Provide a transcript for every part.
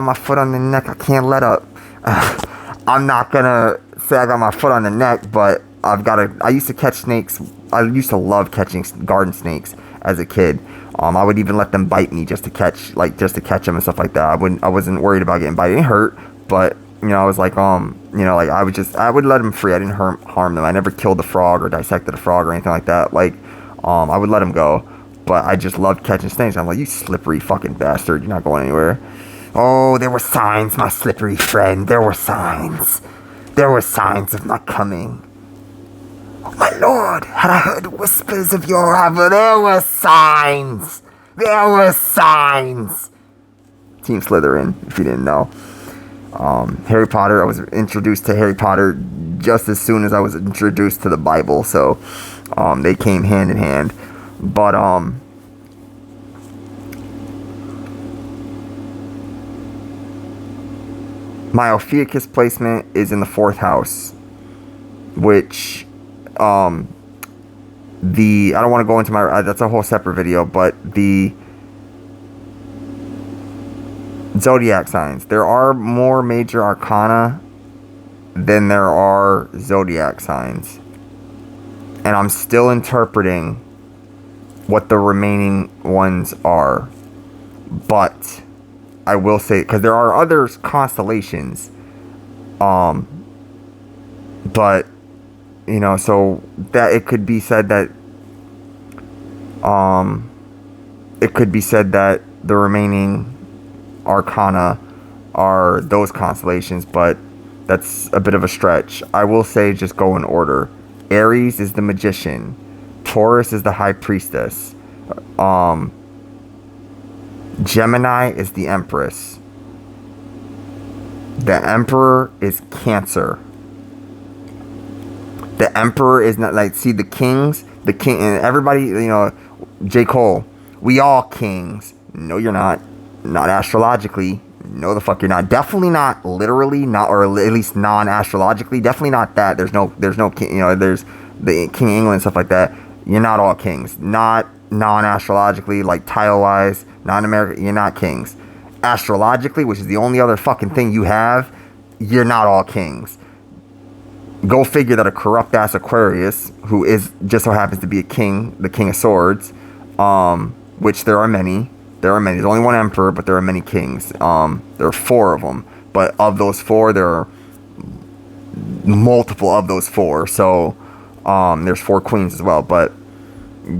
my foot on the neck. I can't let up. I'm not gonna say I got my foot on the neck, but I used to catch snakes. I used to love catching garden snakes as a kid. I would even let them bite me just to catch them and stuff like that. I wasn't worried about getting bitten. It hurt, but I was like, I would let them free. I didn't harm them. I never killed a frog or dissected a frog or anything like that. I would let them go. But I just loved catching snakes. I'm like, you slippery fucking bastard. You're not going anywhere. Oh, there were signs, my slippery friend. There were signs. There were signs of my coming. Oh, my lord, had I heard whispers of your arrival, there were signs. There were signs. Team Slytherin, if you didn't know. Harry Potter, I was introduced to Harry Potter just as soon as I was introduced to the Bible. So, they came hand in hand. But, my Ophiuchus placement is in the 4th house, which, I don't want to go into that's a whole separate video, but the zodiac signs. There are more major arcana than there are zodiac signs. And I'm still interpreting what the remaining ones are. But I will say, because there are other constellations, but so that it could be said that the remaining arcana are those constellations, but that's a bit of a stretch. I will say, just go in order. Aries is the magician. Taurus is the high priestess. Gemini is the empress. The emperor is Cancer. The emperor is not the kings, the king, and everybody, J. Cole, we all kings. No, you're not. Not astrologically. No, the fuck you're not. Definitely not literally, not, or at least non-astrologically. Definitely not that. There's no king, there's the King of England, stuff like that. You're not all kings. Not non-astrologically, like title-wise, non-American, you're not kings. Astrologically, which is the only other fucking thing you have, you're not all kings. Go figure that a corrupt-ass Aquarius, who just so happens to be a king, the King of Swords, which there are many. There's only one emperor, but there are many kings. There are 4 of them. But of those 4, there are multiple of those 4. So, there's 4 queens as well. But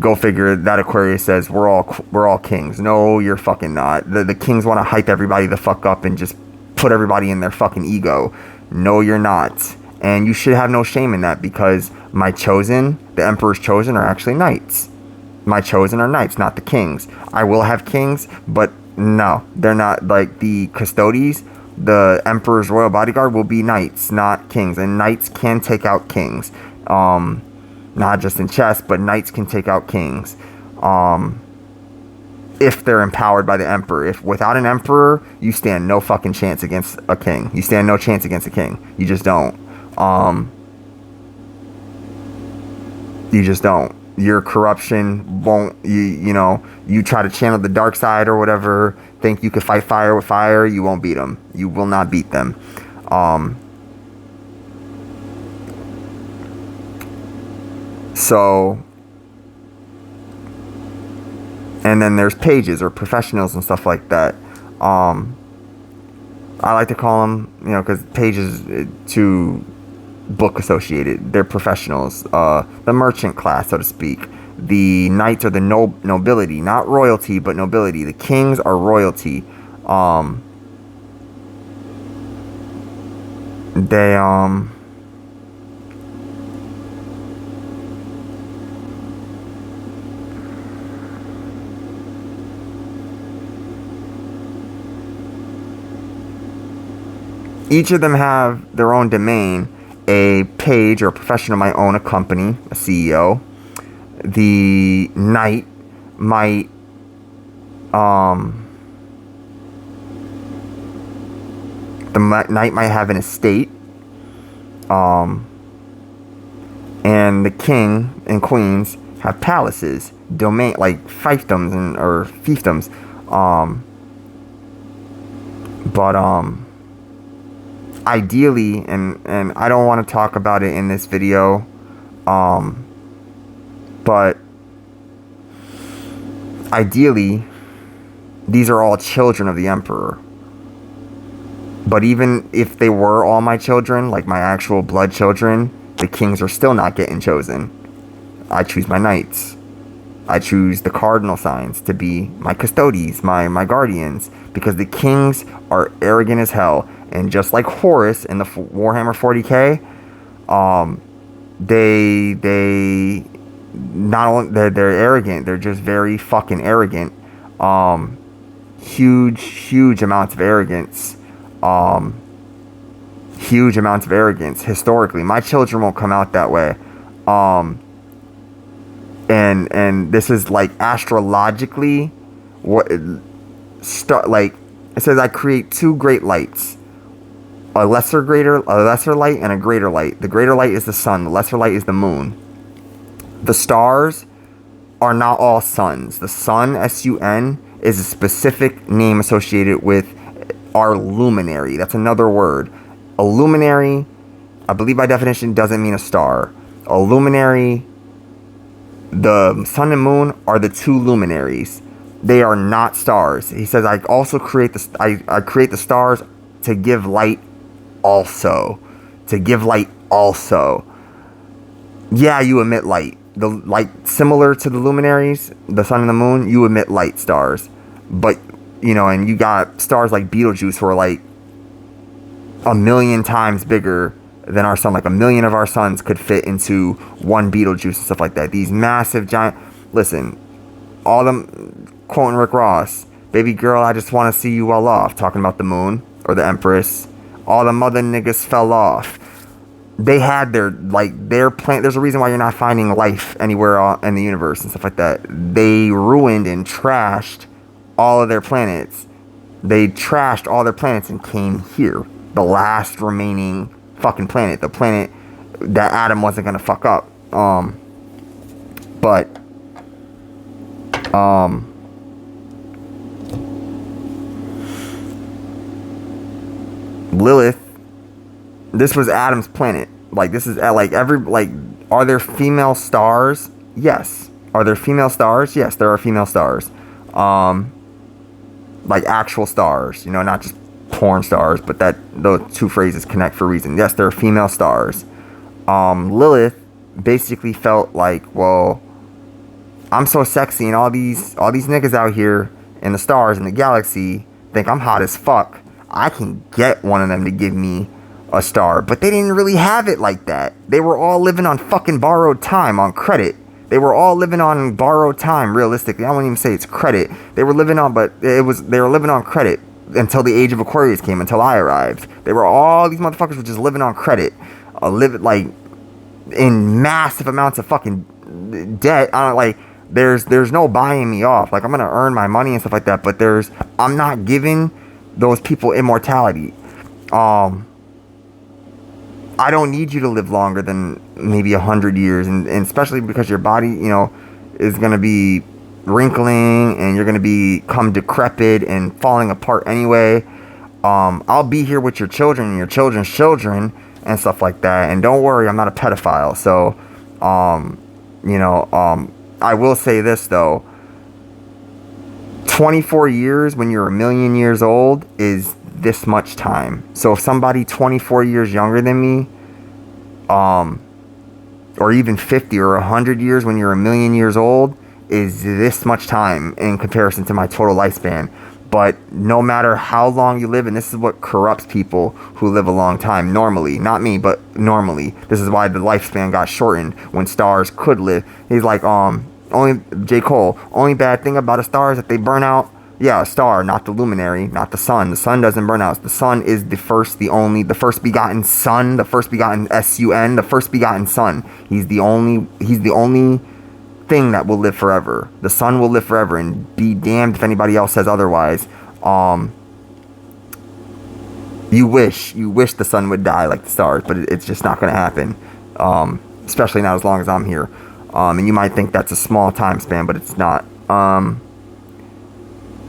go figure that Aquarius says we're all kings. No, you're fucking not. The kings want to hype everybody the fuck up and just put everybody in their fucking ego. No, you're not. And you should have no shame in that, because the emperor's chosen, are actually knights. My chosen are knights, not the kings. I will have kings, but no, they're not. Like the custodies, the emperor's royal bodyguard will be knights, not kings. And knights can take out kings. Not just in chess, but knights can take out kings. If they're empowered by the emperor. If without an emperor, you stand no fucking chance against a king. You stand no chance against a king. You just don't. You just don't. Your corruption won't, you try to channel the dark side or whatever, think you could fight fire with fire, you won't beat them. You will not beat them. So, and then there's pages or professionals and stuff like that. I like to call them, because pages to book associated, they're professionals. The merchant class, so to speak. The knights are the nobility, not royalty, but nobility. The kings are royalty. Each of them have their own domain. A page or a professional might own a company, a CEO. The knight might have an estate. And the king and queens have palaces, domain, like fiefdoms or fiefdoms. But ideally, and I don't want to talk about it in this video, but ideally, these are all children of the Emperor. But even if they were all my children, like my actual blood children, the kings are still not getting chosen. I choose my knights. I choose the cardinal signs to be my custodies, my guardians, because the kings are arrogant as hell. And just like Horus in the Warhammer 40k, they not only they're arrogant, they're just very fucking arrogant. Huge amounts of arrogance. Huge amounts of arrogance historically. My children won't come out that way. And this is like astrologically what like it says, I create two great lights, a lesser light and a greater light. The greater light is the sun, the lesser light is the moon. The stars are not all suns. The sun, S-U-N, is a specific name associated with our luminary. That's another word. A luminary, I believe by definition, doesn't mean a star. A luminary, the sun and moon are the two luminaries. They are not stars. He says, I also create I create the stars to give light also. To give light also. Yeah, you emit light. The light, similar to the luminaries, the sun and the moon, you emit light, stars. But, you know, and you got stars like Betelgeuse who are like 1,000,000 times bigger than our sun. Like 1,000,000 of our suns could fit into one Betelgeuse and stuff like that. These massive giant, listen, all them, quoting Rick Ross, baby girl, I just want to see you well off, talking about the moon or the Empress. All the mother niggas fell off. They had their planet. There's a reason why you're not finding life anywhere in the universe and stuff like that. They ruined and trashed all of their planets. They trashed all their planets and came here. The last remaining fucking planet. The planet that Adam wasn't going to fuck up. Lilith, this was Adam's planet. Like, this is like are there female stars? Yes. Are there female stars? Yes, there are female stars. Like actual stars, you know, not just porn stars, but that those two phrases connect for a reason. Yes, there are female stars. Lilith basically felt like, well, I'm so sexy, and all these niggas out here in the stars in the galaxy think I'm hot as fuck. I can get one of them to give me a star. But they didn't really have it like that. They were all living on fucking borrowed time, on credit. They were all living on borrowed time, realistically. I wouldn't even say it's credit. They were living on credit until the Age of Aquarius came, until I arrived. These motherfuckers were just living on credit. Like in massive amounts of fucking debt. I don't like, there's no buying me off. Like, I'm gonna earn my money and stuff like that, but I'm not giving those people immortality. I don't need you to live longer than maybe 100 years, and especially because your body, you know, is going to be wrinkling and you're going to become decrepit and falling apart anyway. I'll be here with your children and your children's children and stuff like that. And don't worry, I'm not a pedophile. So, I will say this though. 24 years when you're 1,000,000 years old is this much time. So if somebody 24 years younger than me, or even 50 or 100 years when you're 1,000,000 years old is this much time in comparison to my total lifespan. But no matter how long you live, and this is what corrupts people who live a long time normally, not me, but normally. This is why the lifespan got shortened when stars could live. He's like, only J. Cole, only bad thing about a star is that they burn out. Yeah, a star, not the luminary, not the sun. The sun doesn't burn out. The sun is the first begotten son, the first begotten S-U-N, the first begotten son. He's the only thing that will live forever. The sun will live forever, and be damned if anybody else says otherwise. You wish the sun would die like the stars, but it's just not going to happen. Especially not as long as I'm here. And you might think that's a small time span, but it's not.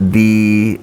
The